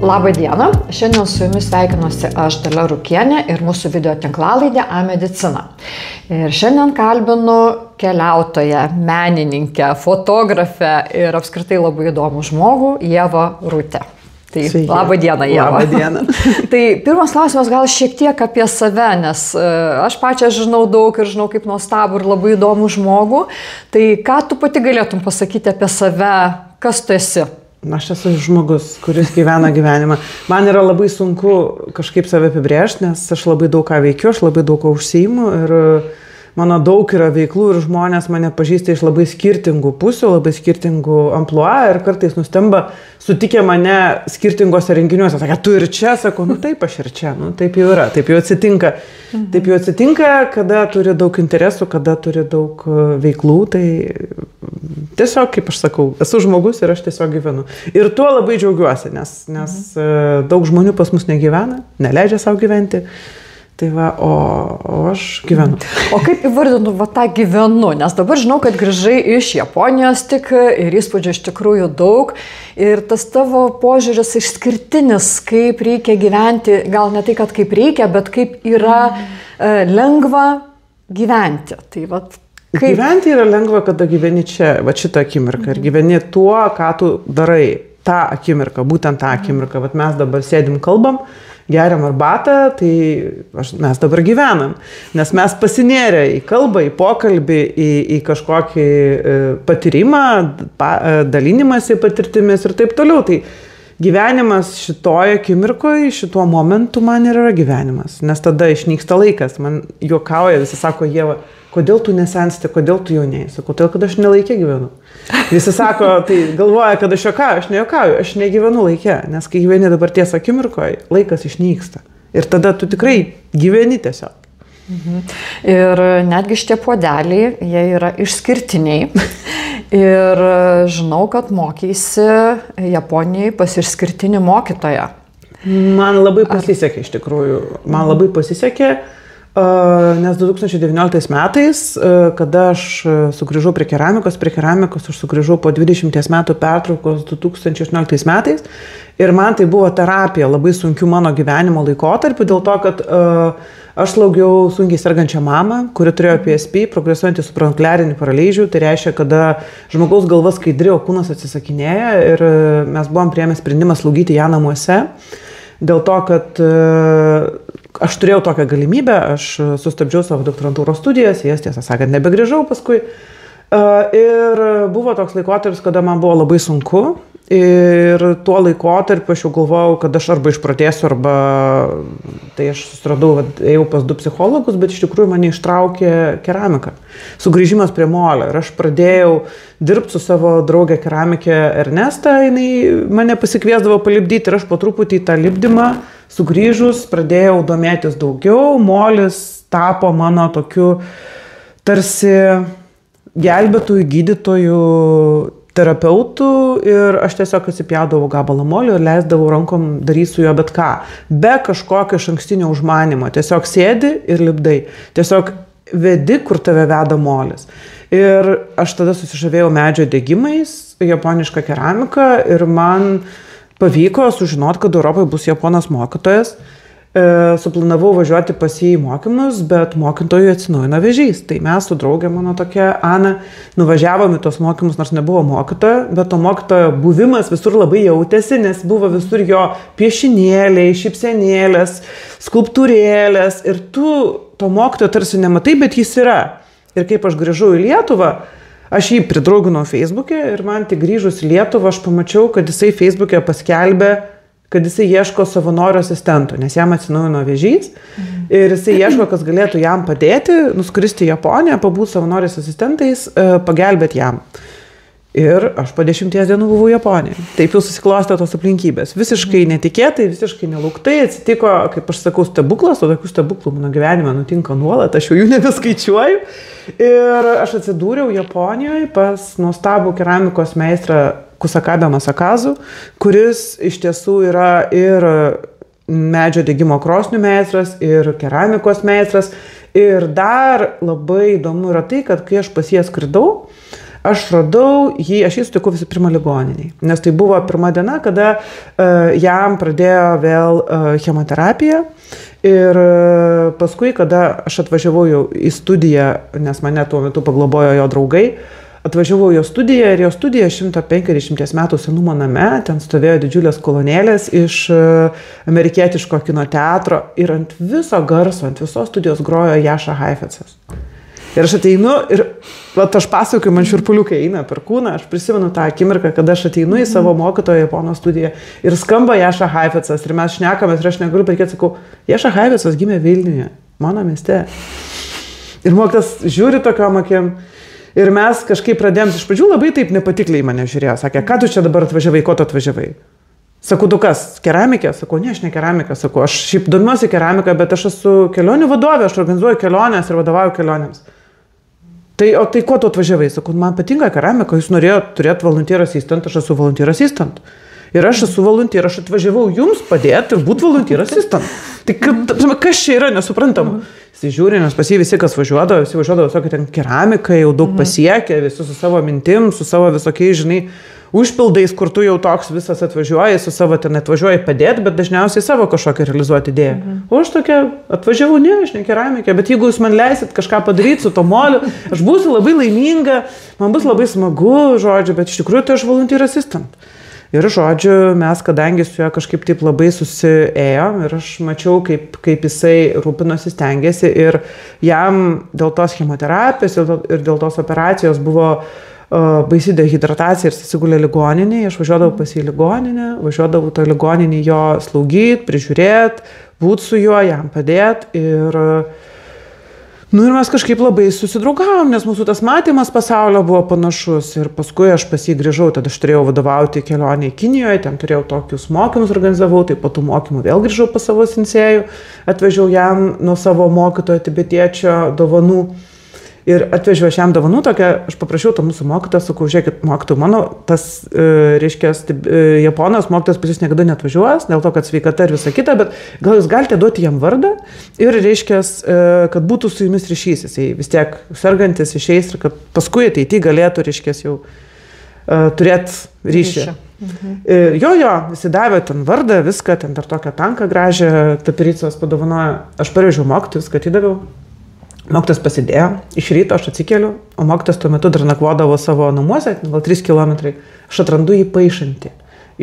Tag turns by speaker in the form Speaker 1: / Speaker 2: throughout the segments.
Speaker 1: Labą dieną, šiandien su jumis sveikinuosi aš Dalia Rukienė ir mūsų video tinklalaidė A-Medicina. Ir šiandien kalbinu keliautoją, menininkę, fotografę ir apskritai labai įdomų žmogų Ievą Rutę. Tai labą dieną, Ieva.
Speaker 2: Labą dieną.
Speaker 1: Tai pirmas klausimas gal šiek tiek apie save, nes aš pačią žinau daug ir žinau kaip nuostabų ir labai įdomų žmogų. Tai ką tu pati galėtum pasakyti apie save, kas tu esi?
Speaker 2: Aš esu žmogus, kuris gyvena gyvenimą. Man yra labai sunku kažkaip save apibrėžti, nes aš labai daug ką veikiu, aš labai daug ką užsiimu ir mano daug yra veiklų ir žmonės mane pažįsta iš labai skirtingų pusių, labai skirtingų amplua ir kartais nustemba sutikę mane skirtingose renginiuose. Sakė, tu ir čia, sako, nu taip aš ir čia, nu taip jau yra, taip jau atsitinka. Taip jau atsitinka, kada turi daug interesų, kada turi daug veiklų, tai tiesiog, kaip aš sakau, esu žmogus ir aš tiesiog gyvenu. Ir tuo labai džiaugiuosi, nes daug žmonių pas mus negyvena, neleidžia savo gyventi. Tai va, o aš gyvenu.
Speaker 1: O kaip įvardinu tą gyvenu? Nes dabar žinau, kad grįžai iš Japonijos tik ir įspūdžių iš tikrųjų daug. Ir tas tavo požiūris išskirtinis, kaip reikia gyventi, gal ne tai, kad kaip reikia, bet kaip yra lengva gyventi. Tai va, kaip...
Speaker 2: Gyventi yra lengva, kada gyveni čia, va šitą akimirką. Ir gyveni tuo, ką tu darai. Ta akimirka, būtent tą akimirką. Vat mes dabar sėdim, kalbam, geriam arbatą, tai mes dabar gyvenam. Nes mes pasinėrę į kalbą, į pokalbį, į kažkokį patyrimą, dalinimąsi patirtimis ir taip toliau. Tai gyvenimas šitoje akimirkoje, šituo momentu man ir yra gyvenimas. Nes tada išnyksta laikas. Man juokauja, visi sako, Ieva, kodėl tu nesensti, kodėl tu jaunėjai? Sakau, todėl, kad aš nelaikė gyvenu. Visi sako, tai galvoja, kad aš juokauju, aš nejuokauju, aš negyvenu laike, nes kai gyveni dabar ties akimirkoje, laikas išnyksta. Ir tada tu tikrai gyveni tiesiog.
Speaker 1: Ir netgi šitie puodeliai, jie yra išskirtiniai. Ir žinau, kad mokeisi Japonijai pas išskirtinį mokytoją.
Speaker 2: Man labai pasisekė iš tikrųjų. Man labai pasisekė. Nes 2019 metais, kada aš sugrįžau prie keramikos aš sugrįžau po 20 metų pertraukos 2018 metais ir man tai buvo terapija labai sunkių mano gyvenimo laikotarpių dėl to, kad aš slaugiau sunkiai sergančią mamą, kuri turėjo PSP, progresuojantį supranuklerinį paralyžių, tai reiškia, kada žmogaus galva skaidri, o kūnas atsisakinėja ir mes buvom priėmę sprendimą slaugyti ją namuose. Dėl to, kad aš turėjau tokią galimybę, aš sustabdžiau savo doktorantūros studijas, jas tiesą sakant nebegrįžau paskui. Ir buvo toks laikotarpis, kada man buvo labai sunku. Ir tuo laikotarpiu aš jau galvojau, kad aš arba išprotėsiu, arba tai aš susiradau, ėjau pas 2 psichologus, bet iš tikrųjų mane ištraukė keramika. Sugrįžimas prie molio. Ir aš pradėjau dirbti su savo draugė keramikė Ernesta, jinai mane pasikviesdavo palipdyti ir aš po truputį tą lipdymą sugrįžus pradėjau domėtis daugiau. Molis tapo mano tokiu tarsi gelbėtojų, gydytojų, terapeutų ir aš tiesiog atsipjaudavau gabalą molio ir leisdavau rankom daryti su juo bet ką. Be kažkokio išankstinio užmanymo. Tiesiog sėdi ir lipdai. Tiesiog vedi, kur tave veda molis. Ir aš tada susižavėjau medžio degimais, japonišką keramiką ir man pavyko sužinoti, kad Europoje bus japonas mokytojas. Suplanavau važiuoti pas jį į mokymus, bet mokytojui atsinaujino vėžys. Tai mes su draugė mano tokia Ana nuvažiavome į tos mokymus, nors nebuvo mokytojo, bet to mokytojo buvimas visur labai jautėsi, nes buvo visur jo piešinėliai, šypsenėlės, skulptūrėlės ir tu to mokytojo tarsi nematai, bet jis yra. Ir kaip aš grįžau į Lietuvą, aš jį pridrauginau Facebook'e ir man tik grįžus į Lietuvą aš pamačiau, kad jisai Facebook'e paskelbė, kad jisai ieško savanorių asistentų, nes jam atsinaujino vėžys ir jisai ieško, kas galėtų jam padėti, nuskristi į Japoniją, pabūti savanoriais asistentais, pagelbėti jam. Ir aš po 10 dienų buvau Japonijoje. Taip jau susiklostė tos aplinkybės. Visiškai netikėtai, visiškai nelauktai atsitiko, kaip aš sakau, stebuklas, o tokių stebuklų mano gyvenime nutinka nuolat, aš jų nebeskaičiuoju. Ir aš atsidūriau Japonijoje pas nuostabų keramikos meistrą Kusakabe Masakazu, kuris iš tiesų yra ir medžio degimo krosnių meistras, ir keramikos meistras. Ir dar labai įdomu yra tai, kad kai aš pas jį skridau, aš radau jį, aš jį sutikau visų pirma ligoniniai, nes tai buvo pirma diena, kada jam pradėjo vėl chemoterapiją ir paskui, kada aš atvažiavau jau į studiją, nes mane tuo metu paglobojo jo draugai, atvažiavau jo studiją ir jo studija 150 metų senumo name, ten stovėjo didžiulės kolonėlės iš amerikietiško kino teatro ir ant viso garso, ant visos studijos grojo Jascha Heifetzas. Ir aš ateinu ir aš pasakoju, man šiurpuliukai eina per kūną, aš prisimenu tą akimirką, kada aš ateinu į savo mokytojo Japono studiją ir skamba Jascha Heifetzas ir mes šnekamės ir aš negaliu patikėti, sakau, Jascha Heifetzas gimė Vilniuje, mano mieste. Ir mokytas žiūri tokiom akim. Ir mes kažkaip pradėjom, iš pradžių labai taip nepatikliai mane žiūrėjo, sakė, ką tu čia dabar atvažiavai, ko tu atvažiavai? Sakau, tu kas, keramikė? Sakau, ne, aš ne keramikė, sakau, aš šiaip domiuosi keramiką, bet aš esu kelionių vadovė, aš organizuoju keliones ir vadovauju kelionėms. Tai ko tu atvažiavai? Sakau, man patinka keramika, jūs norėjote turėti volunteer assistant, aš esu volunteer assistant. Ir aš esu volunteer, aš atvažiavau jums padėti ir būti volunteer assistant. Tai kas čia yra, nesuprantama. Jis žiūri, nes pas jį visi, kas važiuodavo, visokie ten keramikai, jau daug pasiekė, visi su savo mintim, su savo visokiais, žinai, užpildais, kur tu jau toks visas atvažiuoji, su savo ten atvažiuoji padėti, bet dažniausiai savo kažkokią realizuoti idėją. O aš tokia atvažiavau, ne, aš ne keramikė, bet jeigu jūs man leisit kažką padaryti su to moliu, aš būsiu labai laiminga, man bus labai smagu, žodžiu, bet iš tikrųjų tai aš volunteer assistant. Ir žodžiu, mes kadangi su juo kažkaip taip labai susiėjom ir aš mačiau, kaip jisai rūpinosi, stengiasi ir jam dėl tos chemoterapijos ir dėl tos operacijos buvo baisi dehidratacija ir susigulė ligoninėje. Aš važiuodavau pas į ligoninę, važiuodavau to ligoninį jo slaugyti, prižiūrėti, būti su juo, jam padėti ir mes kažkaip labai susidraugavom, nes mūsų tas matymas pasaulio buvo panašus ir paskui aš pas jį grįžau, tada aš turėjau vadovauti kelionę į Kinijoje, ten turėjau tokius mokymus organizavau, tai po tų mokymų vėl grįžau pas savo sensėjų, atvežiau jam nuo savo mokytojo tibetiečio dovanų ir atvežiau aš jam dovanų tokią, aš paprašiau to mūsų mokytoją, sakau, žiūrėkit, mokytojų, mano tas, reiškia, Japonas mokytojas pas jūs niekada neatvažiuos, dėl to, kad sveikata ir visa kita, bet gal jūs galite duoti jam vardą ir, reiškia, kad būtų su jumis ryšys, jisai vis tiek sergantis išeis ir kad paskui ateity galėtų, reiškia, jau turėti ryšį. Jo, jisai davė ten vardą, viską, ten dar tokią tanką gražią, tapiricos padovanojo, aš parežiau mokytojus, kad įdaviau. Mokytas pasidėjo, iš ryto aš atsikeliu, o mokytas tuo metu dar nakvodavo savo namuose, gal 3 kilometrai, aš atrandu jį paišantį.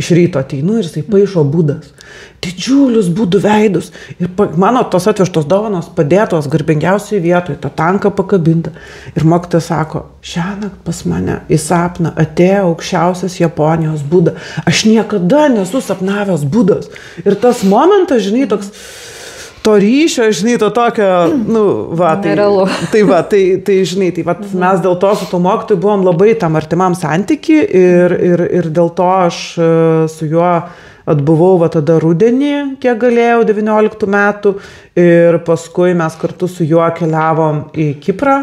Speaker 2: Iš ryto ateinu ir jisai paišo būdas. Didžiulius būdų veidus. Ir mano tos atvežtos dovanos padėtos garbingiausiai vietoje, tą tanką pakabinta. Ir mokytas sako, šiąnakt pas mane į sapną atėjo aukščiausias Japonijos Buda. Aš niekada nesu sapnavęs Budas. Ir tas momentas, žinai, toks to ryšio, žinai, to tokio, tai žinai, mes dėl to su to mokytoju buvom labai tam artimam santyki ir dėl to aš su juo atbuvau tada rudenį, kiek galėjau, 19 metų ir paskui mes kartu su juo keliavom į Kiprą,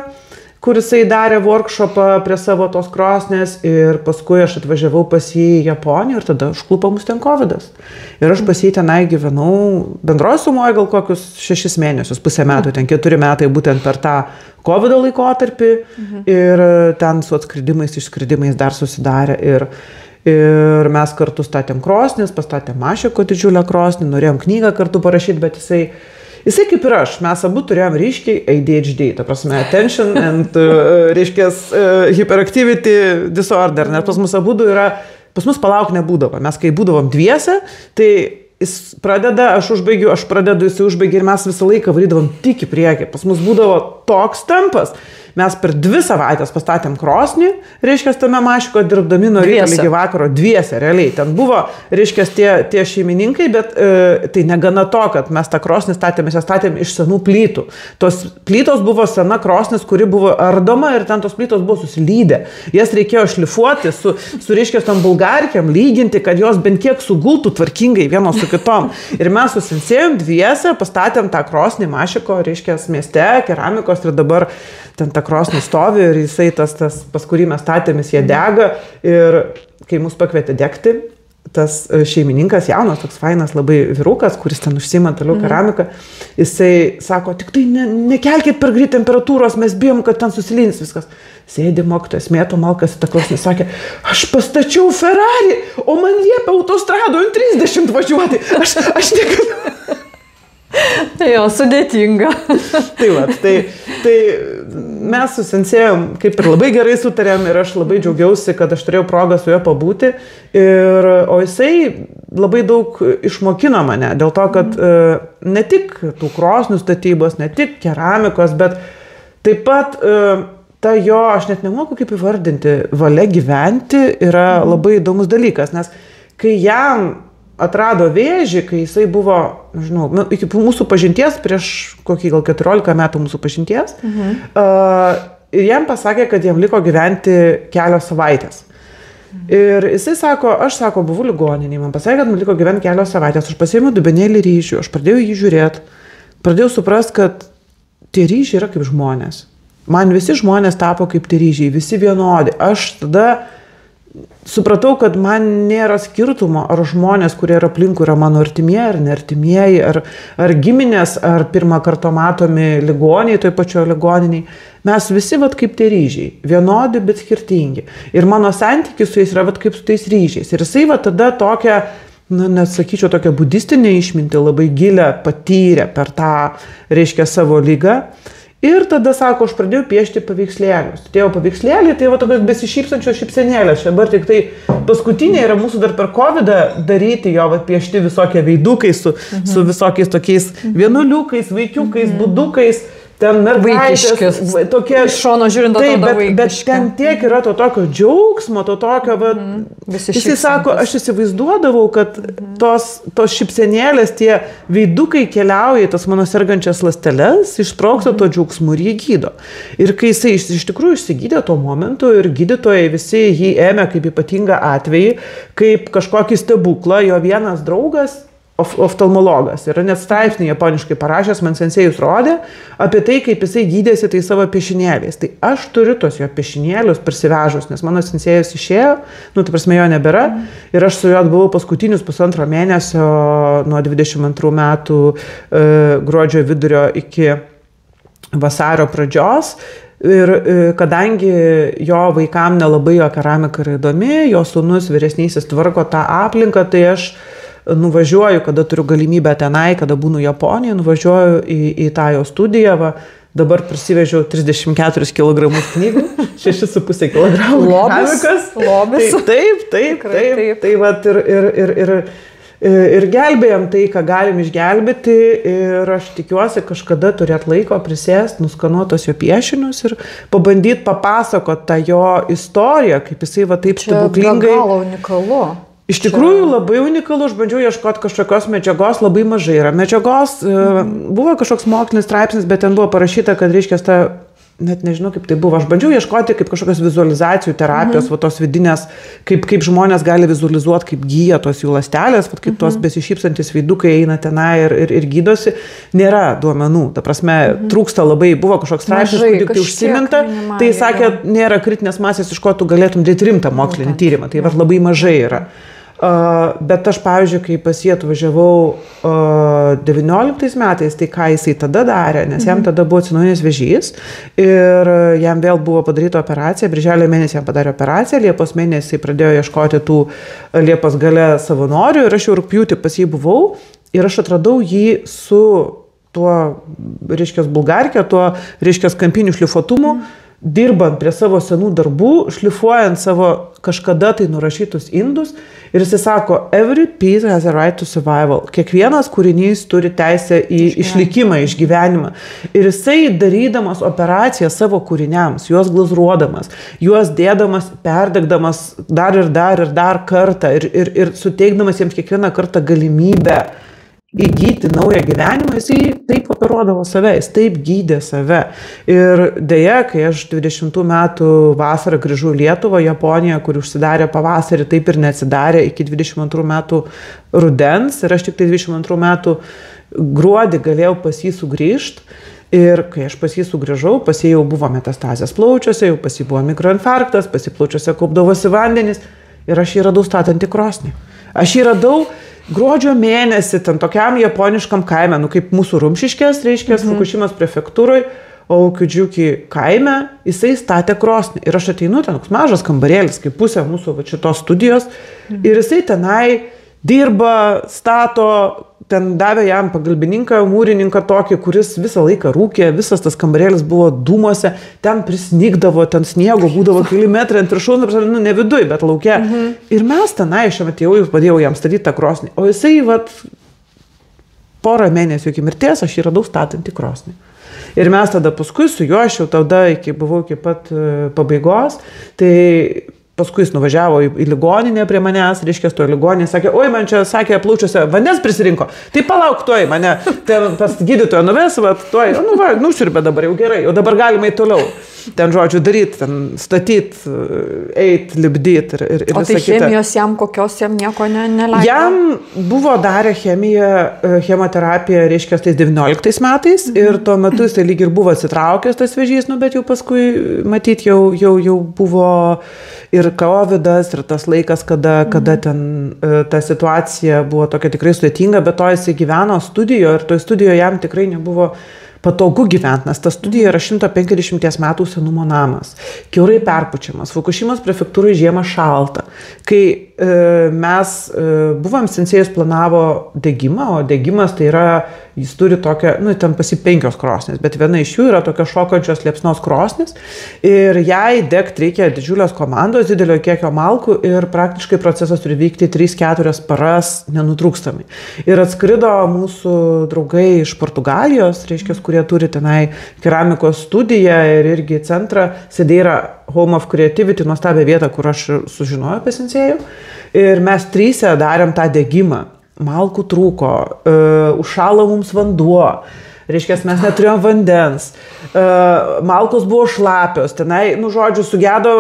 Speaker 2: kur jisai darė workshopą prie savo tos krosnės ir paskui aš atvažiavau pas jį į Japoniją ir tada užklupo mus ten covidas. Ir aš pas jį tenai gyvenau bendroje sumoje gal kokius 6 mėnesius, pusę metų, ten 4 metai būtent per tą covido laikotarpį ir ten su atskridimais, išskridimais dar susidarė ir mes kartu statėm krosnis, pastatėm Mašiko didžiulę krosnį, norėjom knygą kartu parašyti, bet Jisai kaip ir aš, mes abu turėjom ryškiai ADHD, ta prasme, attention and, reiškės, hyperactivity disorder, nes pas mus abudu yra, pas mus palauk nebūdavo, mes kai būdavom dviese, tai jis pradeda, aš pradedu, jisai užbaigia ir mes visą laiką varydavom tik į priekį, pas mus būdavo toks tempas. Mes per 2 savaitės pastatėm krosnį, reiškia, tame Mašiko dirbdami nuo ryto lygi vakaro, dviese, realiai. Ten buvo, reiškia, tie šeimininkai, bet tai negana to, kad mes tą krosnį statėm iš senų plytų. Tos plytos buvo sena krosnis, kuri buvo ardoma ir ten tos plytos buvo susilydę. Jas reikėjo šlifuoti su reiškia, tom bulgarkiam, lyginti, kad jos bent kiek sugultų tvarkingai vienos su kitom. Ir mes susensėjom dviese, pastatėm tą krosnį Mašiko, reiškia, mieste, keramikos ir dabar ten ta krosnį stovi ir jisai tas pas kurį mes statėmės, jie dega ir kai mus pakvietė degti, tas šeimininkas, jaunas, toks fainas labai vyrukas, kuris ten užsiima toliau keramiką, jisai sako, tik tai nekelkit per greit temperatūros, mes bijom, kad ten susilins viskas. Sėdi mokytojas, mėto malkas į tą klausimą, sakė, aš pastačiau Ferrari, o man liepia autostrado 30 važiuoti, aš negaliu.
Speaker 1: Tai jo, sudėtinga.
Speaker 2: Tai mes su sensėjom kaip ir labai gerai sutarėm ir aš labai džiaugiausi, kad aš turėjau progą su juo pabūti. O jisai labai daug išmokino mane dėl to, kad ne tik tų krosnių statybos, ne tik keramikos, bet taip pat ta jo, aš net nemoku kaip įvardinti, valia gyventi yra labai įdomus dalykas, nes kai jam atrado vėžį, kai jisai buvo, žinau, iki mūsų pažinties, prieš kokį gal 14 metų mūsų pažinties, ir jam pasakė, kad jam liko gyventi kelios savaitės. Ir jisai sako, aš sako, buvau ligoninėje, man pasakė, kad man liko gyventi kelios savaitės, aš pasiėmiau dubenėlį ryžių, aš pradėjau jį žiūrėti, pradėjau suprast, kad tie ryžiai yra kaip žmonės. Man visi žmonės tapo kaip tie ryžiai, visi vienodi. Aš tada supratau, kad man nėra skirtumo, ar žmonės, kurie yra aplinkui, yra mano artimieji ar neartimieji, ar giminės, ar pirmą kartą matomi ligoniai, toj pačioje ligoniniai. Mes visi vat kaip tie ryžiai, vienodi, bet skirtingi. Ir mano santykis su jais yra vat kaip su tais ryžiais. Ir jisai vat tada tokią, net sakyčiau, tokią budistinę išmintį labai gilę patyrė per tą, reiškia, savo ligą. Ir tada, sako, aš pradėjau piešti paveikslėlius. Tėvo paveikslėlį, tai va tokios besišypsančios šypsenėlės. Dabar tik tai paskutiniai yra mūsų dar per COVID daryti jo, va, piešti visokie veidukai su visokiais tokiais vienuliukais, vaikiukais, budukais. Ten mergaitės, tokie
Speaker 1: iš šono žiūrint,
Speaker 2: bet ten tiek yra to tokio džiaugsmo, to tokio, jisai sako, aš įsivaizduodavau, kad tos šypsenėlės, tie veidukai keliauja į tas mano sergančias ląsteles, išsprogsta to džiaugsmų ir jį gydo. Ir kai jisai iš tikrųjų išsigydė tuo momentu ir gydytojai visi jį ėmė kaip ypatingą atvejį, kaip kažkokį stebuklą, jo vienas draugas, oftalmologas. Yra net straipsnį japoniškai parašęs, man sensėjus rodė, apie tai, kaip jisai gydėsi tai savo piešinėliais. Tai aš turiu tos jo piešinėlius parsivežus, nes mano sensėjus išėjo, tai prasme jo nebėra. Ir aš su juo buvau paskutinius 1,5 mėnesio nuo 22 metų gruodžio vidurio iki vasario pradžios. Ir kadangi jo vaikam nelabai jo keramika yra įdomi, jo sūnus vyresnysis tvarko tą aplinką, tai aš nuvažiuoju, kada turiu galimybę tenai, kada būnu Japonijoje, nuvažiuoju į tą jo studiją, dabar prisivežiau 34 kg knygų, 6,5 kg keramikas.
Speaker 1: Lobis.
Speaker 2: Taip. Tai vat ir gelbėjom tai, ką galim išgelbėti ir aš tikiuosi kažkada turėti laiko prisėsti, nuskanuotos jo piešinius ir pabandyti papasakoti tą jo istoriją, kaip jisai va taip stebuklingai.
Speaker 1: Čia be galo unikalu.
Speaker 2: Iš tikrųjų labai unikalu, aš bandžiau ieškoti kažkokios medžiagos, labai mažai yra medžiagos, buvo kažkoks mokslinis straipsnis, bet ten buvo parašyta, kad reiškia ta, net nežinau kaip tai buvo, aš bandžiau ieškoti kaip kažkokios vizualizacijų terapijos, va tos vidinės, kaip žmonės gali vizualizuoti, kaip gyja tos jų ląstelės, kaip tos besišypsantis veidukai eina tenai ir gydosi, nėra duomenų, ta prasme, trūksta labai, buvo kažkoks straipsnis, kur tik tai užsiminta, tai sakė, nėra kritinės masės, iš ko tu galėtum dėti rimtą mokslinį tyrimą, tai va labai mažai yra. Bet aš, pavyzdžiui, kai pas jį atvažiavau 19 metais, tai ką jisai tada darė, nes jam tada buvo atsinaujinęs vėžys ir jam vėl buvo padaryta operacija, birželio mėnesį jam padarė operaciją, liepos mėnesį pradėjo ieškoti tų liepos gale savanorių ir aš jau rugpjūtį pas jį buvau ir aš atradau jį su tuo, reiškia, bulgarkė, tuo, reiškia, kampinių šlifuotumu, dirbant prie savo senų darbų, šlifuojant savo kažkada tai nurašytus indus ir jisai sako, every piece has a right to survival. Kiekvienas kūrinys turi teisę į išlikimą, išgyvenimą. Ir jisai darydamas operaciją savo kūriniams, juos glazruodamas, juos dėdamas, perdegdamas dar kartą ir suteikdamas jiems kiekvieną kartą galimybę įgyti naują gyvenimą, jisai taip operuodavo save, jis taip gydė save. Ir dėja, kai aš 20 metų vasarą grįžau į Lietuvą, Japoniją, kur užsidarė pavasarį, taip ir neatsidarė iki 22 metų rudens ir aš tik tai 22 metų gruodį galėjau pas jį sugrįžti. Ir kai aš pas jį sugrįžau, pas jį jau buvo metastazės plaučiuose, jau pas jį buvo mikroinfarktas, pas jį plaučiuose kaupdavosi vandenis ir aš jį radau statant į krosnį. Aš jį radau gruodžio mėnesį, ten tokiam japoniškam kaime, kaip mūsų Rumšiškės, reiškia, Fukushimos prefektūroj, Aukidžiuki kaime, jisai statė krosnį. Ir aš ateinu, ten toks mažas kambarėlis, kaip pusė mūsų šitos studijos, ir jisai tenai dirba, stato, ten davė jam pagalbininką, mūrininką tokį, kuris visą laiką rūkė, visas tas kambarėlis buvo dūmuose, ten prisnigdavo, ten sniego būdavo keli metrai ant viršūnų, ne viduj, bet lauke. Ir mes tenai, šiame atėjau, padėjau jam statyti tą krosnį. O jisai, porą mėnesių iki mirties, aš jį radau statantį krosnį. Ir mes tada paskui su juo, aš jau tada buvau iki pat pabaigos, tai paskui jis nuvažiavo į ligoninę prie manęs, reiškia, toje ligoninėje, sakė, oi, man čia, sakė, plaučiuose vandens prisirinko, tai palauk toj, mane pas gydytoją nuves, toj, nusiurbė dabar jau gerai, o dabar galima į toliau. Ten, žodžiu, daryti, ten statyti, eiti, lipdyti ir
Speaker 1: o tai chemijos jam kokios jam nieko neleido?
Speaker 2: Jam buvo darę chemoterapiją, reiškia, tais 19 metais ir tuo metu jis lyg ir buvo atsitraukęs tas vėžys, bet jau paskui, matyt, jau buvo ir COVID-as, ir tas laikas, kada ten ta situacija buvo tokia tikrai sudėtinga, bet to jis gyveno studijoje ir toj studijoje jam tikrai nebuvo patogu gyventi, nes ta studija yra 150 metų senumo namas, kiaurai perpučiamas, Fukushimos prefektūrai žiemą šalta. Kai mes buvom, sensėjus planavo degimą, o degimas tai yra, jis turi tokią, ten pasi 5 krosnės, bet viena iš jų yra tokia šokančios liepsnos krosnės ir jai degti reikia didžiulės komandos, didelio kiekio malkų ir praktiškai procesas turi vykti 3-4 paras nenutrūkstamai. Ir atskrido mūsų draugai iš Portugalijos, reiškia, kurie turi tenai keramikos studiją ir irgi centrą, Sedeira Home of Creativity, nuostabią vietą, kur aš sužinojau apie sensėjų. Ir mes 3 darėm tą degimą. Malkų trūko, užšalo mums vanduo, reiškia, mes neturėjom vandens, malkos buvo šlapios, tenai, žodžiu, sugedo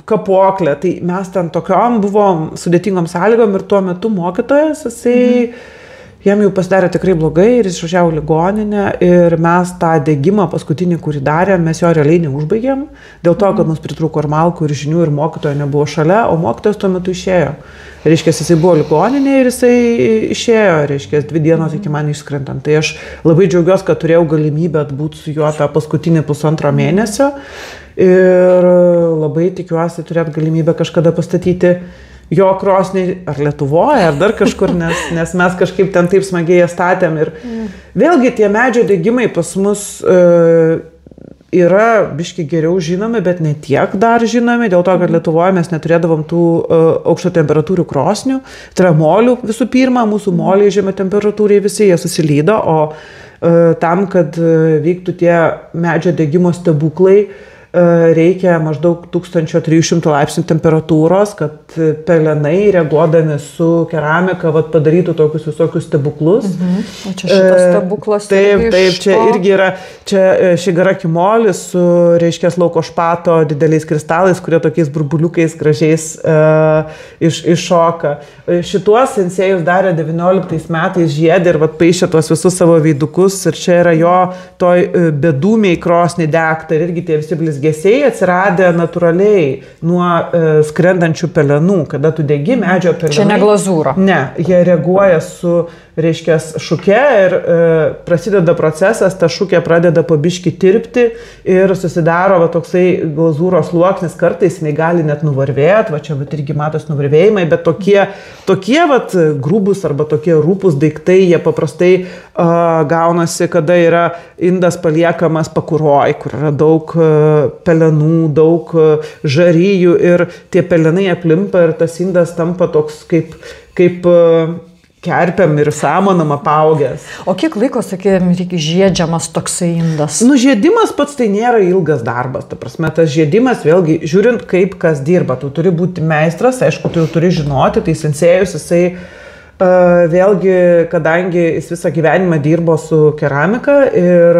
Speaker 2: kapoklė, tai mes ten tokiom buvom sudėtingom sąlygom ir tuo metu mokytojas, jisai jam jau pasidarė tikrai blogai ir jis išvažiavo ligoninę ir mes tą degimą paskutinį, kurį darėm, mes jo realiai neužbaigėm, dėl to, kad mums pritrūko ir malkų, ir žinių, ir mokytojo nebuvo šalia, o mokytojas tuo metu išėjo. Reiškia, jisai buvo ligoninėje ir jisai išėjo, reiškia, 2 dienos iki man išskrentant. Tai aš labai džiaugiuosi, kad turėjau galimybę atbūti su juo tą paskutinį 1,5 mėnesio ir labai tikiuosi turėti galimybę kažkada pastatyti jo krosnį ar Lietuvoje, ar dar kažkur, nes mes kažkaip ten taip smagiai statėm. Ir vėlgi tie medžio degimai pas mus yra biški geriau žinomi, bet ne tiek dar žinomi, dėl to, kad Lietuvoje mes neturėdavom tų aukšto temperatūrių krosnių, tai yra molių visų pirma, mūsų moliai žemė temperatūrai visi, jie susilydo, o tam, kad vyktų tie medžio degimo stebuklai, reikia maždaug 1300 laipsnių temperatūros, kad pelenai reaguodami su keramika padarytų tokius visokius stebuklus.
Speaker 1: O čia šitas stebuklas
Speaker 2: taip, čia irgi yra, čia Shigarakimolis su, reiškia, lauko špato dideliais kristalais, kurie tokiais burbuliukais gražiais iššoka. Šituos sensėjus darė 19 metais žiedė ir paišė tuos visus savo veidukus ir čia yra jo toj bedūmiai krosnį degta ir irgi tie visi blizgesiai atsiradę natūraliai nuo skrendančių pelenų, kada tu degi medžio pelenai.
Speaker 1: Čia ne glazūra.
Speaker 2: Ne, jie reaguoja su, reiškia, šuke ir prasideda procesas, ta šukė pradeda po biškį tirpti ir susidaro toksai glazūros sluoksnis, kartais jinai gali net nuvarvėti, čia irgi matos nuvarvėjimai, bet tokie grubus arba tokie rūpus daiktai, jie paprastai gaunasi, kada yra indas paliekamas pakuroj, kur yra daug pelenų, daug žaryjų ir tie pelenai aplimpa ir tas indas tampa toks kaip kerpiam ir samonam apaugęs.
Speaker 1: O kiek laiko, sakėm, reikia žiedžiamas toksai indas?
Speaker 2: Žiedimas pats tai nėra ilgas darbas. Ta prasme, tas žiedimas, vėlgi, žiūrint, kaip kas dirba. Tu turi būti meistras, aišku, tu turi žinoti, tai sensėjus jisai vėlgi, kadangi jis visą gyvenimą dirbo su keramika ir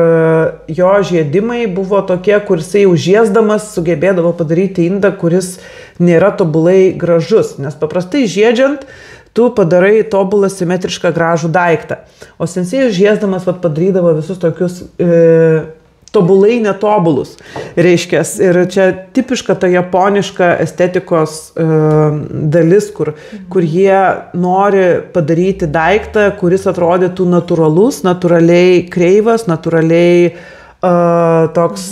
Speaker 2: jo žiedimai buvo tokie, kur jisai jau žiesdamas sugebėdavo padaryti indą, kuris nėra tobulai gražus. Nes paprastai žiedžiant, tu padarai tobulą simetrišką gražų daiktą. O sensėjus žiesdamas padarydavo visus tokius tobulai netobulus, reiškia. Ir čia tipiška ta japoniška estetikos dalis, kur jie nori padaryti daiktą, kuris atrodytų natūralus, natūraliai kreivas, natūraliai toks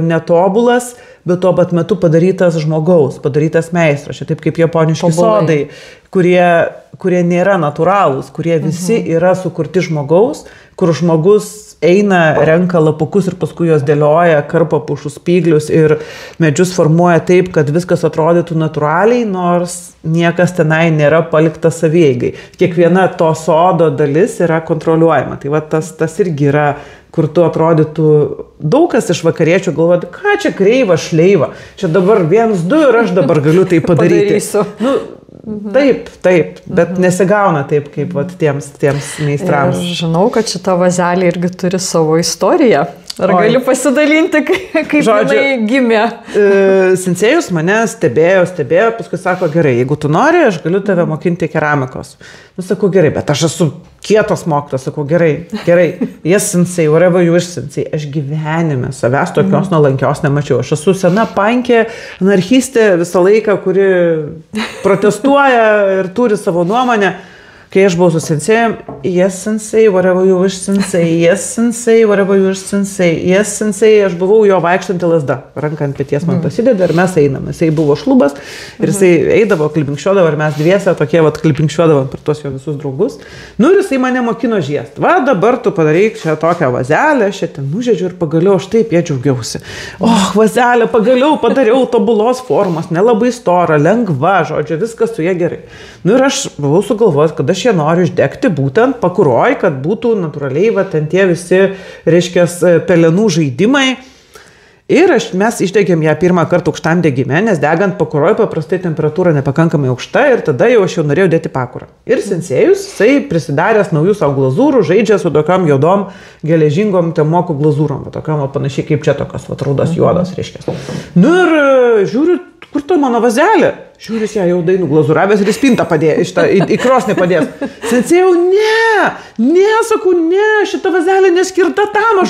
Speaker 2: netobulas, bet tuo pat metu padarytas žmogaus, padarytas meistro. Čia taip kaip japoniški sodai, kurie nėra natūralūs, kurie visi yra sukurti žmogaus, kur žmogus eina, renka lapukus ir paskui jos dėlioja, karpa pušų spyglius ir medžius formuoja taip, kad viskas atrodytų natūraliai, nors niekas tenai nėra palikta savieigai. Kiekviena to sodo dalis yra kontroliuojama. Tai va tas irgi yra, kur tu atrodytų daug kas iš vakariečių galvoja, ką čia kreiva, šleiva, čia dabar 1, 2 ir aš dabar galiu tai padaryti. Nu, taip, bet nesigauna taip, kaip vat, tiems meistrams.
Speaker 1: Ir žinau, kad šita vazelė irgi turi savo istoriją. Ar gali pasidalinti, kaip jinai gimė?
Speaker 2: Sensėjus mane stebėjo, paskui sako, gerai, jeigu tu nori, aš galiu tave mokinti keramikos. Nu, sakau, gerai, bet aš esu kietas mokytas, sakau, gerai, yes sensei, whatever you wish sensei. Aš gyvenime savęs tokios nuolankios nemačiau. Aš esu sena pankė, anarchistė visą laiką, kuri protestuoja ir turi savo nuomonę. Kai aš buvau su sensėjim, yes sensei, whatever you wish sensei, yes sensei, whatever you wish sensei, yes sensei, aš buvau jo vaikštanti lazda, ranką ant peties man pasideda ir mes einam. Jisai buvo šlubas ir jisai eidavo, klipinkščiuodavo ir mes dviese tokie klipinkščiuodavom per tuos jo visus draugus. Nu ir jisai mane mokino žiest. Va, dabar tu padaryk čia tokią vazelę, aš čia ten nužiedžiu ir pagaliau aš taip jie džiaugiausi. Vazelę, pagaliau padariau tobulos formos, nelabai stora, lengva, žodžiu, viskas su jie gerai. Nu ir aš buvau sugalvojęs, kad aš jie noriu išdegti būtent pakuroj, kad būtų natūraliai va, ten tie visi, reiškia, pelenų žaidimai. Ir mes išdegėm ją pirmą kartą aukštam degime, nes degant pakuroj paprastai temperatūra nepakankamai aukšta ir tada jau aš jau norėjau dėti pakurą. Ir sensėjus, jisai prisidaręs naujų savo glazūrų, žaidžia su tokiam juodom, geležingom temokų glazūrom, tokiam panašiai kaip čia tokios raudos juodos, reiškia. Nu ir žiūriu, kur to mano vazelė? Žiūris ją jau dainų glazūravęs ir į spintą padėjo, į krosnį padės. Sensėjau, sakau, šita vazelė neskirta tam,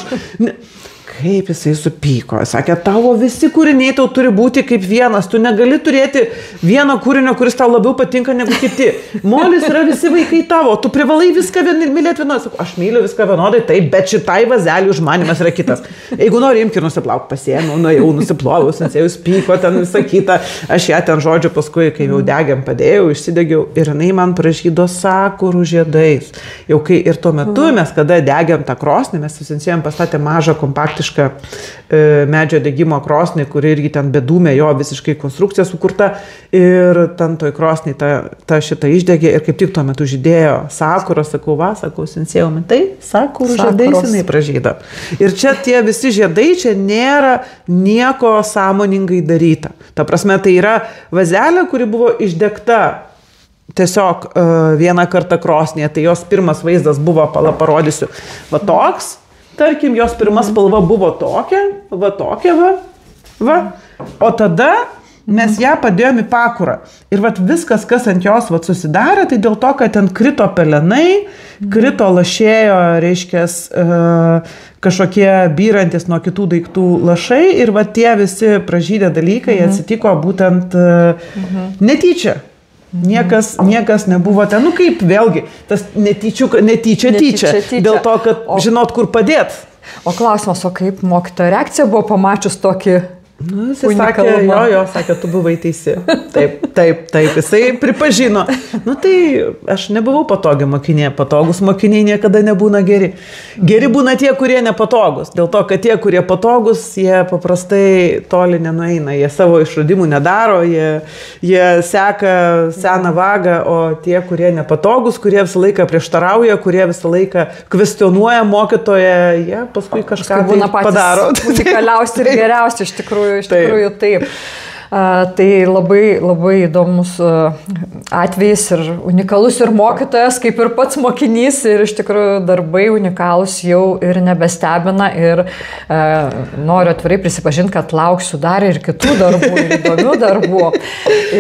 Speaker 2: Kaip jisai supyko. Sakė, tavo visi kūriniai tau turi būti kaip vienas. Tu negali turėti vieno kūrinio, kuris tau labiau patinka negu kiti. Molis yra visi vaikai tavo. Tu privalai viską mylėti vienodai. Sakau, aš myliu viską vienodai, taip, bet šitai vazelį užmanimas yra kitas. Jeigu nori, imk ir nusiplauk, pasiėmiau, nuėjau, nusiploviau, sensėjus pyko, ten visą kitą. Aš ją ten žodžiu paskui, kai jau degiam padėjau, išsidegiau ir jinai man pražydo sakurų žiedais. Jau kai ir tuo metu mes, kada degiam tą krosnį, mes su sensėjom pastatė mažą kompaktišką medžio degimo krosnį, kuri irgi ten bedūmė, jo visiškai konstrukcija sukurta ir ten toj krosnį ta šitą išdegė ir kaip tik tuo metu žydėjo sakuros, sakau, sensėjau, tai sakurų žiedais jinai pražyda. Ir čia tie visi žiedai, čia nėra nieko sąmoningai daryta. Ta prasme, tai yra vazelė, kuri buvo išdegta tiesiog vieną kartą krosnėje, tai jos pirmas vaizdas buvo, parodysiu, va toks. Tarkim, jos pirma spalva buvo tokia, o tada mes ją padėjom į pakurą. Ir viskas, kas ant jos susidarė, tai dėl to, kad ten krito pelenai, krito lašėjo, reiškia, kažkokie byrantis nuo kitų daiktų lašai ir tie visi pražydę dalykai atsitiko būtent netyčia. Niekas nebuvo ten, kaip vėlgi, tas netyčia, dėl to, kad žinot, kur padėt.
Speaker 1: O klausimas, o kaip mokytojo reakcija buvo pamačius tokį
Speaker 2: jisai sakė, tu buvai teisi. Taip, jisai pripažino. Tai aš nebuvau patogi mokinė, patogus mokiniai niekada nebūna geri. Geri būna tie, kurie nepatogus. Dėl to, kad tie, kurie patogus, jie paprastai toli nenueina. Jie savo išradimų nedaro, jie seka seną vagą, o tie, kurie nepatogus, kurie visą laiką prieštarauja, kurie visą laiką kvestionuoja mokytoją, jie paskui kažką tai padaro.
Speaker 1: Unikaliausi ir geriausi iš tikrųjų taip. Tai labai, labai įdomus atvejis ir unikalus ir mokytojas, kaip ir pats mokinys, ir iš tikrųjų darbai unikalus jau ir nebestebina ir noriu atvirai prisipažinti, kad lauksiu dar ir kitų darbų, ir įdomių darbų.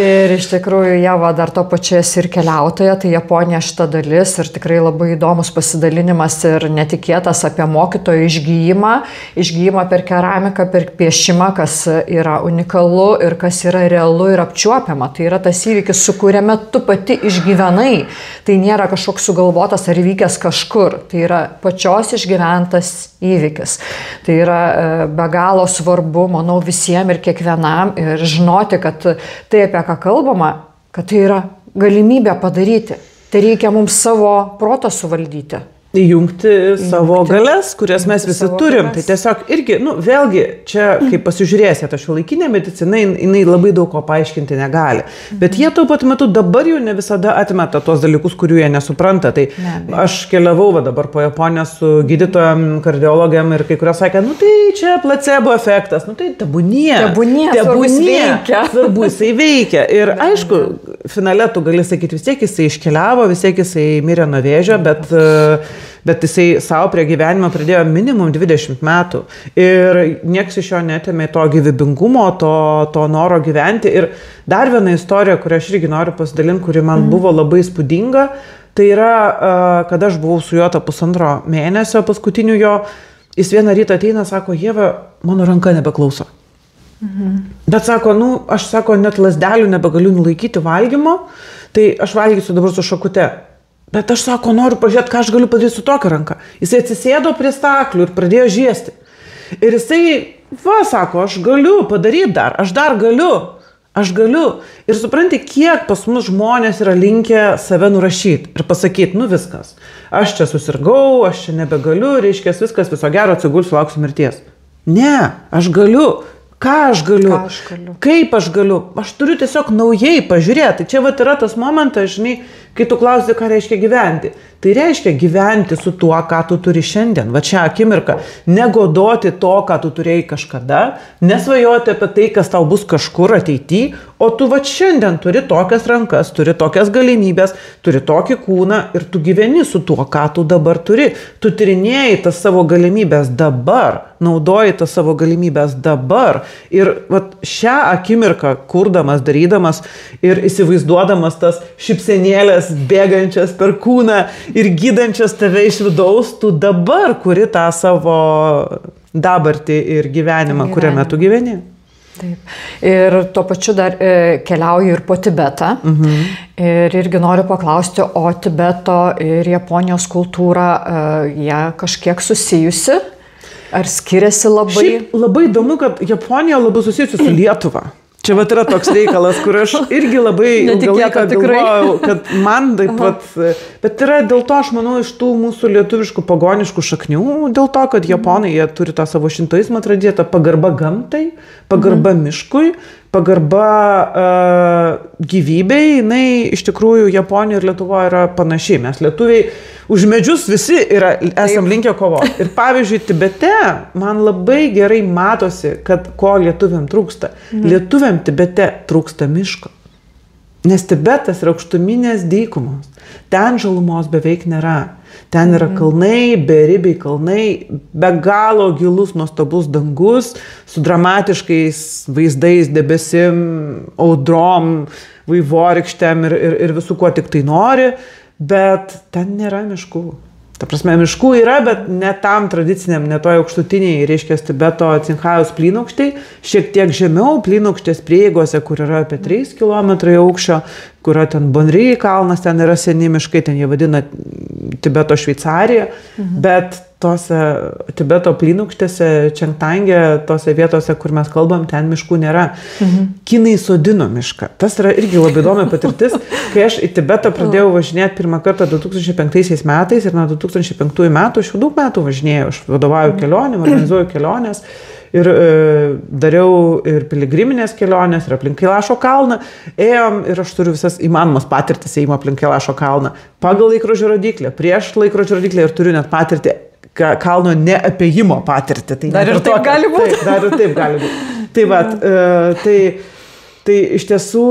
Speaker 1: Ir iš tikrųjų, Ieva, dar to pačiu esi ir keliautoja, tai Japonija šita dalis ir tikrai labai įdomus pasidalinimas ir netikėtas apie mokytojo išgyjimą per keramiką, per piešimą, kas yra unikalu ir kas yra realu ir apčiuopiama. Tai yra tas įvykis, su kuriame tu pati išgyvenai. Tai nėra kažkoks sugalvotas ar įvykęs kažkur. Tai yra pačios išgyventas įvykis. Tai yra be galo svarbu, manau, visiems ir kiekvienam ir žinoti, kad tai, apie ką kalbama, kad tai yra galimybė padaryti. Tai reikia mums savo protą suvaldyti.
Speaker 2: Įjungti savo galias, kurias mes visi turim. Tai tiesiog irgi, vėlgi, čia, kaip pasižiūrėsite, ta šiuolaikinė medicina, jinai labai daug ko paaiškinti negali. Bet jie tuo pat metu dabar jau ne visada atmeta tuos dalykus, kurių jie nesupranta. Tai aš keliavau dabar po Japoniją su gydytojom, kardiologėm ir kai kurios sakė, tai čia placebo efektas, tai tebūnie, svarbu jisai veikia. Ir aišku, finale tu gali sakyti, vis tiek jisai iškeliavo, vis tiek jisai mirė nuo vėžio, bet jisai savo prie gyvenimo pridėjo minimum 20 metų ir nieks iš jo netėmė to gyvybingumo, to noro gyventi. Ir dar viena istorija, kurią aš irgi noriu pasidalinti, kuri man buvo labai įspūdinga, tai yra, kada aš buvau su juo tą 1,5 mėnesio paskutiniu jo, jis vieną rytą ateina, sako, Ieva, mano ranka nebeklauso. Bet sako, aš net lasdelių nebegaliu nulaikyti valgymo, tai aš valgysiu dabar su šakute. Bet aš sako, noriu pažiūrėti, ką aš galiu padaryti su tokia ranka. Jisai atsisėdo prie staklių ir pradėjo žiesti. Ir jisai, sako, aš galiu padaryti dar, aš galiu. Ir supranti, kiek pas mus žmonės yra linkę save nurašyti ir pasakyti, viskas. Aš čia susirgau, aš čia nebegaliu, reiškia viskas, viso gero, atsigulsiu, lauksiu mirties. Ne, aš galiu. Ką aš galiu? Kaip aš galiu? Aš turiu tiesiog naujai pažiūrėti. Čia yra tas momentas, žinai, kai tu klausi, ką reiškia gyventi. Tai reiškia gyventi su tuo, ką tu turi šiandien. Va čia akimirka. Negodoti to, ką tu turėjai kažkada. Nesvajoti apie tai, kas tau bus kažkur ateityje. O tu va šiandien turi tokias rankas, turi tokias galimybės, turi tokį kūną ir tu gyveni su tuo, ką tu dabar turi. Tu tyrinėjai tas savo galimybės dabar. Naudoji tas savo galimybės dabar. Ir va šią akimirką, kurdamas, darydamas ir įsivaizduodamas tas šypsenėlės bėgančias per kūną ir gydančias tave iš vidaus, tu dabar kuri tą savo dabartį ir gyvenimą, kuriame tu gyveni.
Speaker 1: Taip. Ir tuo pačiu dar keliauju ir po Tibetą. Ir irgi noriu paklausti, o Tibeto ir Japonijos kultūra, jie kažkiek susijusi? Ar skiriasi labai?
Speaker 2: Šiaip labai įdomu, kad Japonija labai susijusi su Lietuva. Čia yra toks reikalas, kur aš irgi labai ilgą laiką galvojau, kad man taip pat, bet yra dėl to, aš manau, iš tų mūsų lietuviškų pagoniškų šaknių, dėl to, kad Japonai, jie turi tą savo šintoizmą tradiciją, tą pagarba gamtai, pagarba miškui, pagarba gyvybei, jinai iš tikrųjų Japonijoje ir Lietuvoje yra panašiai. Mes lietuviai už medžius visi esam linkę kovoti. Ir pavyzdžiui, Tibete man labai gerai matosi, kad ko lietuviam trūksta. Lietuviam Tibete trūksta miško. Nes Tibetas yra aukštuminės dykumos. Ten žalumos beveik nėra. Ten yra kalnai, beribiai kalnai, be galo gilus, nuostabus dangus, su dramatiškais vaizdais, debesim, audrom, vaivorykštėm ir visų, kuo tik tai nori, bet ten nėra miškų. Ta prasme, miškų yra, bet ne tam tradiciniam, ne toj aukštutiniai, reiškia Tibeto Cinchajaus plynaukštai, šiek tiek žemiau plynaukštės prieigose, kur yra apie 3 km aukščio, kur ten Bonry kalnas, ten yra seni miškai, ten jie vadina Tibeto Šveicarija, bet tose Tibeto plynaukštėse, Čengtangė, tose vietose, kur mes kalbam, ten miškų nėra. Kinai sodino mišką. Tas yra irgi labai įdomi patirtis. Kai aš į Tibetą pradėjau važinėti pirmą kartą 2005 metais ir nuo 2005 metų, aš jau daug metų važinėjau, aš vadovauju kelionėm, organizuoju keliones ir dariau ir piligriminės kelionės, ir aplink Kailašo kalną. Ėjom ir aš turiu visas įmanomas patirtis ėjimo aplink Kailašo kalną. Pagal laikrodžio rodiklę, prieš laikrodžio rodiklę ir turiu net patirtį kalno neapėjimo patirtį. Tai
Speaker 1: dar ir taip gali būti.
Speaker 2: Dar ir taip gali būti. Tai va, Tai iš tiesų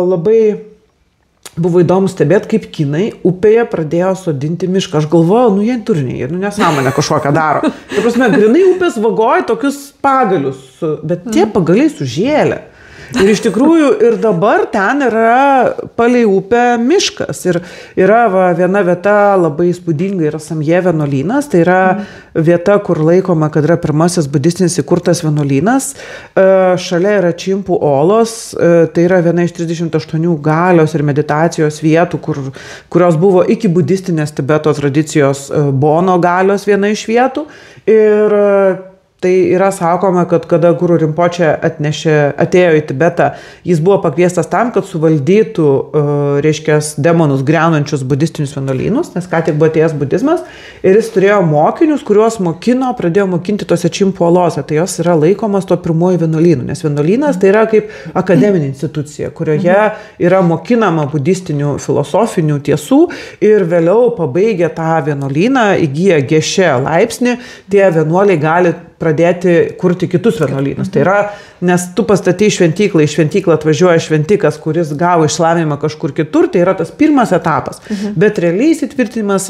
Speaker 2: labai buvo įdomu stebėti, kaip kinai upėje pradėjo sodinti mišką. Aš galvojau, jie turiniai, nesąmonę kažkokią daro. Tai prasme, grinai upės vagoja tokius pagalius, bet tie pagaliai sužėlė. Ir iš tikrųjų ir dabar ten yra palei upę miškas. Ir yra viena vieta labai įspūdinga, yra Samje vienuolynas. Tai yra vieta, kur laikoma, kad yra pirmasis budistinis įkurtas vienuolynas. Šalia yra Čimpų olos. Tai yra viena iš 38 galios ir meditacijos vietų, kurios buvo iki budistinės Tibeto tradicijos Bono galios viena iš vietų. Ir tai yra sakoma, kad kada Guru Rinpoche atėjo į Tibetą, jis buvo pakviestas tam, kad suvaldytų, demonus griaunančius budistinius vienuolynus, nes ką tik buvo atėjęs budizmas, ir jis turėjo mokinius, kuriuos pradėjo mokinti tose Čimpų olose. Tai jos yra laikomas to pirmoji vienuolynų, nes vienuolynas tai yra kaip akademinė institucija, kurioje yra mokinama budistinių filosofinių tiesų ir vėliau pabaigę tą vienuolyną, įgyja geshe laipsnį, tie vienuoliai gali pradėti kurti kitus vienuolynus. Tai yra, nes tu pastatai šventyklą, iš šventyklą atvažiuoja šventikas, kuris gavo išsilavinimą kažkur kitur, tai yra tas pirmas etapas. Bet realiai įsitvirtinimas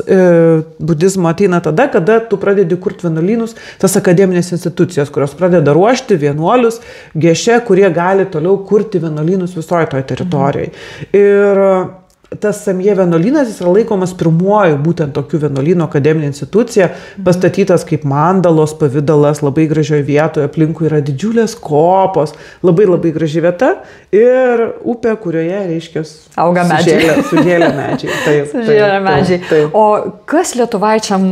Speaker 2: budizmo ateina tada, kada tu pradedi kurti vienuolynus, tas akademinės institucijas, kurios pradeda ruošti vienuolius geshe, kurie gali toliau kurti vienuolynus visoje toje teritorijoje. Ir tas Samje vienuolynas jis yra laikomas pirmuoju būtent tokiu vienuolyno akademinė institucija, pastatytas kaip mandalos pavidalas, labai gražioje vietoje, aplinkui yra didžiulės kopos, labai labai graži vieta ir upė, kurioje,
Speaker 1: auga medžiai.
Speaker 2: Sužėlė medžiai.
Speaker 1: Sužėlė medžiai. Taip. O kas lietuvaičiam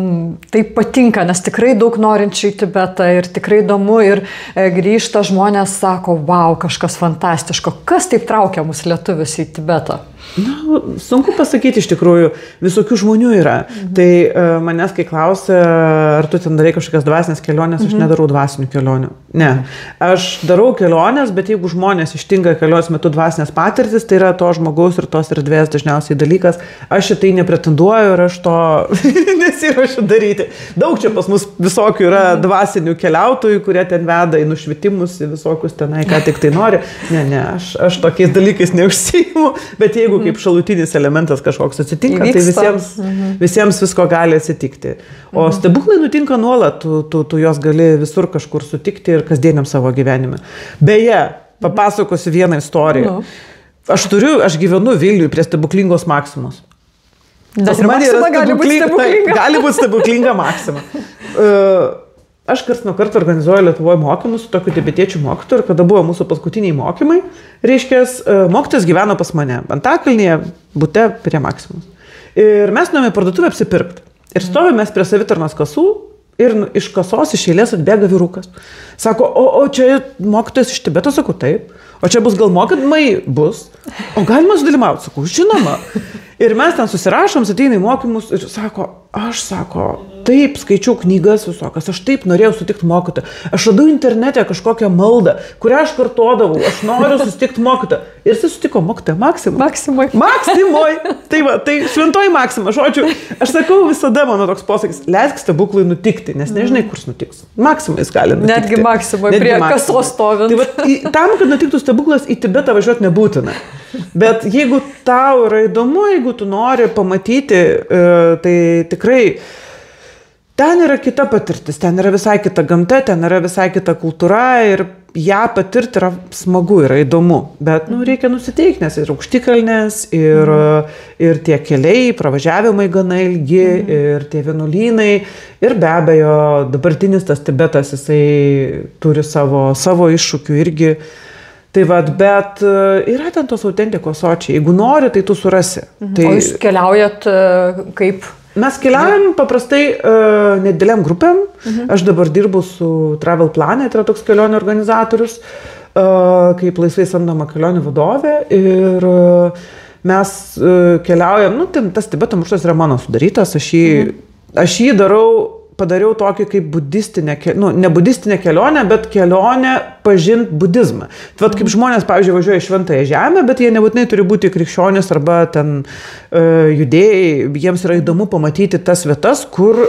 Speaker 1: taip patinka, nes tikrai daug norinčių į Tibetą ir tikrai įdomu ir grįžta žmonės, sako, wow, kažkas fantastiško. Kas taip traukia mus lietuvius į Tibetą?
Speaker 2: Sunku pasakyti iš tikrųjų, visokių žmonių yra. Tai manęs, kai klausia, ar tu ten darai kažkokias dvasinės kelionės, aš nedarau dvasinių kelionių. Ne. Aš darau kelionės, bet jeigu žmonės ištinka kelionės metu dvasinės patirtis, tai yra to žmogaus ir tos erdvės dažniausiai dalykas. Aš šitai nepretenduoju ir aš to nesiruošiu daryti. Daug čia pas mus visokių yra dvasinių keliautojų, kurie ten veda į nušvitimus, į visokius tenai, ką tik tai nori. Ne, aš tokiais dalykais neužsiimu, bet jeigu kaip šalutinis elementas kažkoks atsitinka, įvyksta. Tai visiems visko gali atsitikti. O stebuklai nutinka nuolat, tu jos gali visur kažkur sutikti ir kasdieniam savo gyvenime. Beje, papasakosiu vieną istoriją. Aš gyvenu Vilniuje prie stebuklingos Maksimos.
Speaker 1: Bet ir Maksima gali būti stebuklinga.
Speaker 2: Gali būti stebuklinga Maksima. Aš karts nuo karto organizuoju Lietuvoje mokymus su tokiu tibetiečių mokytoju ir kada buvo mūsų paskutiniai mokymai, mokytojas gyveno pas mane Antakalnyje, bute prie Maksimos. Ir mes nuėjome į parduotuvę apsipirkti. Ir stovime prie savitarnos kasų ir iš kasos iš eilės atbėga vyrukas. Sako, o čia mokytojas iš Tibeto, sakau, taip. O čia bus gal mokymai? Bus. O galima sudalyvauti? Sakau, žinoma. Ir mes ten susirašom, ateina į mokymus ir aš taip skaičiau knygas visokas, aš taip norėjau sutikti mokytoją. Aš radau internete kažkokią maldą, kurią aš kartodavau, aš noriu susitikti mokytoją. Ir jis sutiko mokytoją Maksimoj. Tai šventoji Maksima. Žodžiu, aš sakau visada, mano toks posakis, leisk stebuklui nutikti, nes nežinai, kur nutiks. Maksimais gali nutikti.
Speaker 1: Netgi Maksimoj, prie kasos stovint.
Speaker 2: Tai tam, kad nutiktų stebuklas, į Tibetą važiuoti nebūtina. Bet jeigu tau yra įdomu, jeigu tu nori pamatyti, tai tikrai ten yra kita patirtis, ten yra visai kita gamta, ten yra visai kita kultūra ir ją patirti yra smagu, yra įdomu. Bet reikia nusiteikti, nes ir aukštikalnės, ir tie keliai, pravažiavimai gana ilgi, ir tie vienuolynai. Ir be abejo, dabartinis tas Tibetas, jisai turi savo iššūkių irgi. Tai bet yra ten tos autentikos sočiai. Jeigu nori, tai tu surasi. Tai...
Speaker 1: O jūs keliaujat kaip?
Speaker 2: Mes keliaujam paprastai nedėliam grupėm. Aš dabar dirbu su Travel Planet, tai yra toks kelionių organizatorius, kaip laisvai samdoma kelionių vadovė. Ir mes keliaujam, tas Tibeto maršrutas yra mano sudarytas, aš jį darau padariau tokį kaip budistinę, ne budistinę kelionę, bet kelionę pažinti budizmą. Vat kaip žmonės, pavyzdžiui, važiuoja į Šventąją Žemę, bet jie nebūtinai turi būti krikščionys arba ten judėjai, jiems yra įdomu pamatyti tas vietas, kur,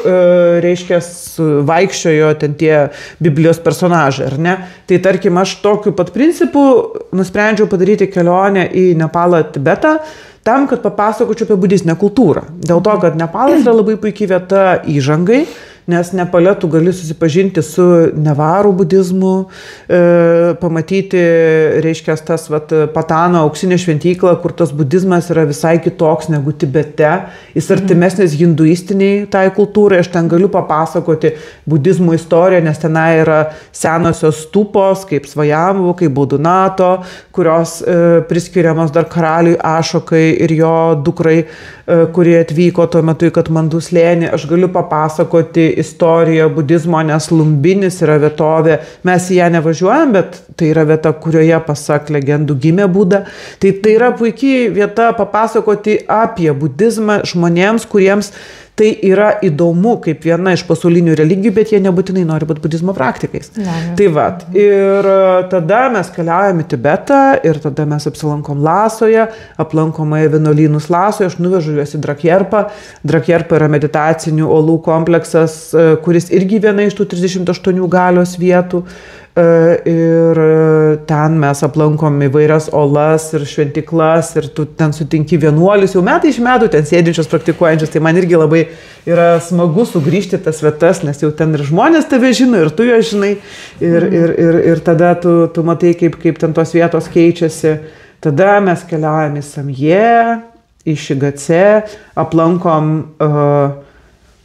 Speaker 2: reiškia, vaikščiojo ten tie Biblijos personažai, ar ne? Tai tarkim, aš tokiu pat principu nusprendžiau padaryti kelionę į Nepalą, Tibetą, tam, kad papasakočiau apie budistinę kultūrą. Dėl to, kad Nepalas yra labai puikiai vieta įžangai, nes Nepale tu gali susipažinti su nevarų budizmu, pamatyti, reiškia, tas Patano auksinė šventyklą, kur tas budizmas yra visai kitoks negu Tibete, jis artimesnis hinduistiniai tai kultūrai, aš ten galiu papasakoti budizmo istoriją, nes tenai yra senosios stupos, kaip Svajamvu, kaip Baudunato, kurios priskiriamos dar karaliui Ašokai ir jo dukrai, kurie atvyko tuo metu į Katmandų slėnį. Aš galiu papasakoti istoriją budizmo, nes Lumbinis yra vietovė. Mes į ją nevažiuojam, bet tai yra vieta, kurioje, pasak legendų, gimė Buda. Tai yra puikiai vieta papasakoti apie budizmą žmonėms, kuriems tai yra įdomu kaip viena iš pasaulinių religijų, bet jie nebūtinai nori būti budizmo praktikais. Tai va, ir tada mes keliaujame į Tibetą ir tada mes apsilankom Lasoje, aplankomai vienuolynus Lasoje, aš nuvežu juos į Drakjerpą. Drakjerpa yra meditacinių olų kompleksas, kuris irgi viena iš tų 38 galios vietų. Ir ten mes aplankom įvairias olas ir šventiklas ir tu ten sutinki vienuolius jau metai iš metų ten sėdinčius, praktikuojančius, tai man irgi labai yra smagu sugrįžti tas vietas, nes jau ten ir žmonės tave žino ir tu jo žinai ir tada tu matai, kaip ten tos vietos keičiasi. Tada mes keliaujame į Samje, į Šigace, aplankom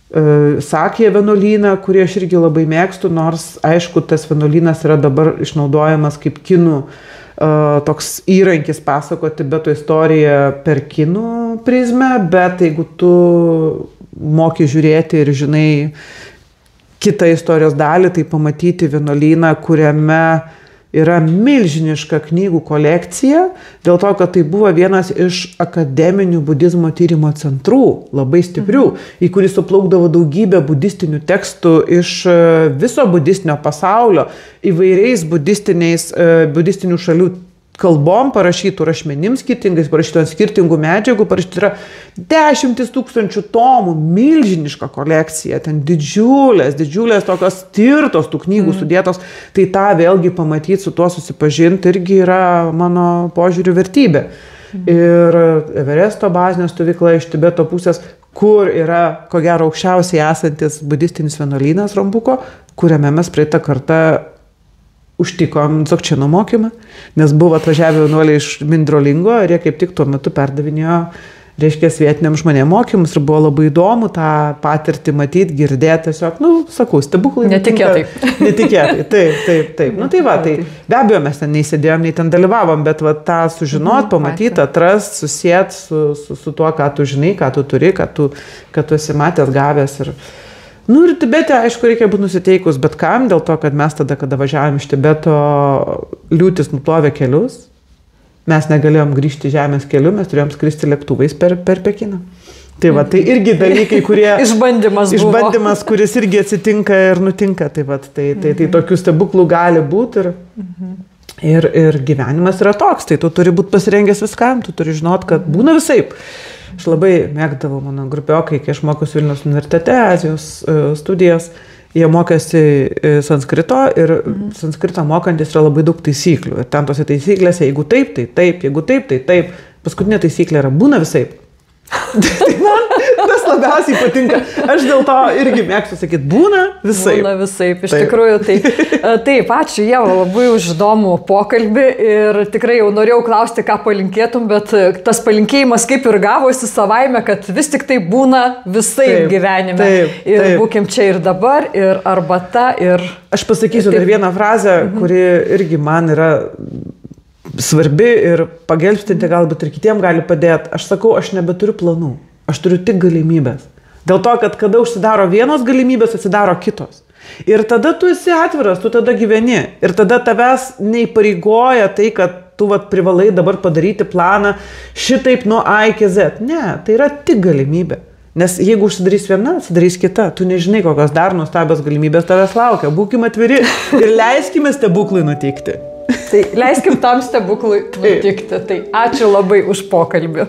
Speaker 2: Sakė vienuolyną, kurį aš irgi labai mėgstu, nors, aišku, tas vienuolynas yra dabar išnaudojamas kaip kinų toks įrankis pasakoti Tibeto istoriją per kinų prizmę, bet jeigu tu moki žiūrėti ir žinai kitą istorijos dalį, tai pamatyti vienuolyną, kuriame yra milžiniška knygų kolekcija, dėl to, kad tai buvo vienas iš akademinių budizmo tyrimo centrų, labai stiprių, į kurį suplaukdavo daugybė budistinių tekstų iš viso budistinio pasaulio, įvairiais budistinių šalių kalbom parašytų, rašmenim skirtingais, parašytų ant skirtingų medžiagų, parašytų yra 10 000 tomų, milžiniška kolekcija, ten didžiulės tokios tirtos tų knygų sudėtos, tai tą vėlgi pamatyti, su tuo susipažinti irgi yra mano požiūrių vertybė. Ir Everesto bazinė stovykla iš Tibeto pusės, kur yra, ko gero, aukščiausiai esantis budistinis vienuolynas Rambuko, kuriame mes praeitą kartą užtikom Dzogčeno mokymą, nes buvo atvažiavę vienuoliai iš Mindrolingo ir jie kaip tik tuo metu perdavinėjo, reiškia, vietiniam žmonėm mokymus ir buvo labai įdomu tą patirtį matyti, girdėti, tiesiog, sakau, stebuklai.
Speaker 1: Netikėtai.
Speaker 2: Netikėtai, taip. Tai va, tai be abejo mes ten neįsėdėjom, nei ten dalyvavom, bet va, tą sužinot, pamatyti, atrast, susėt su tuo, ką tu žinai, ką tu turi, ką tu esi matęs, gavęs ir Tibete, aišku, reikia būti nusiteikus, bet kam, dėl to, kad mes tada, kada važiavom iš Tibeto, liūtis nuplovė kelius, mes negalėjom grįžti žemės keliu, mes turėjom skristi lėktuvais per Pekiną. Tai va, tai irgi dalykai, kurie... Išbandymas, kuris irgi atsitinka ir nutinka. Tai va, tai tokių stebuklų gali būti ir gyvenimas yra toks, tai tu turi būti pasirengęs viskam, tu turi žinot, kad būna visaip. Aš labai mėgdavau mano grupiokai, kai aš mokiausi Vilniaus universitete, Azijos studijas, jie mokėsi sanskrito ir sanskrito mokantis yra labai daug taisyklių. Ir ten tose taisyklėse, jeigu taip, tai taip, jeigu taip, tai taip. Paskutinė taisyklė yra būna visaip. Tai man tas labiausiai patinka. Aš dėl to irgi mėgstu sakyti, būna visaip.
Speaker 1: Būna visaip, iš tikrųjų taip. Taip, ačiū Ieva labai už įdomų pokalbį ir tikrai jau norėjau klausti, ką palinkėtum, bet tas palinkėjimas kaip ir gavosi savaime, kad vis tik tai būna visaip gyvenime. Ir būkim čia ir dabar, ir arbata, ir...
Speaker 2: Aš pasakysiu dar vieną frazę, kuri irgi man yra svarbi ir pagelbstinti galbūt ir kitiem gali padėti. Aš sakau, aš nebeturiu planų, aš turiu tik galimybės. Dėl to, kad kada užsidaro vienos galimybės, atsidaro kitos. Ir tada tu esi atviras, tu tada gyveni. Ir tada tavęs neįpareigoja tai, kad tu privalai dabar padaryti planą šitaip nuo A iki Z. Ne, tai yra tik galimybė. Nes jeigu užsidarys viena, atsidarys kita, tu nežinai, kokios dar nuostabios galimybės tavęs laukia. Būkim atviri ir leiskime stebuklui nutikti.
Speaker 1: Tai leiskim tam stebuklui nutikti. Tai ačiū labai už pokalbį.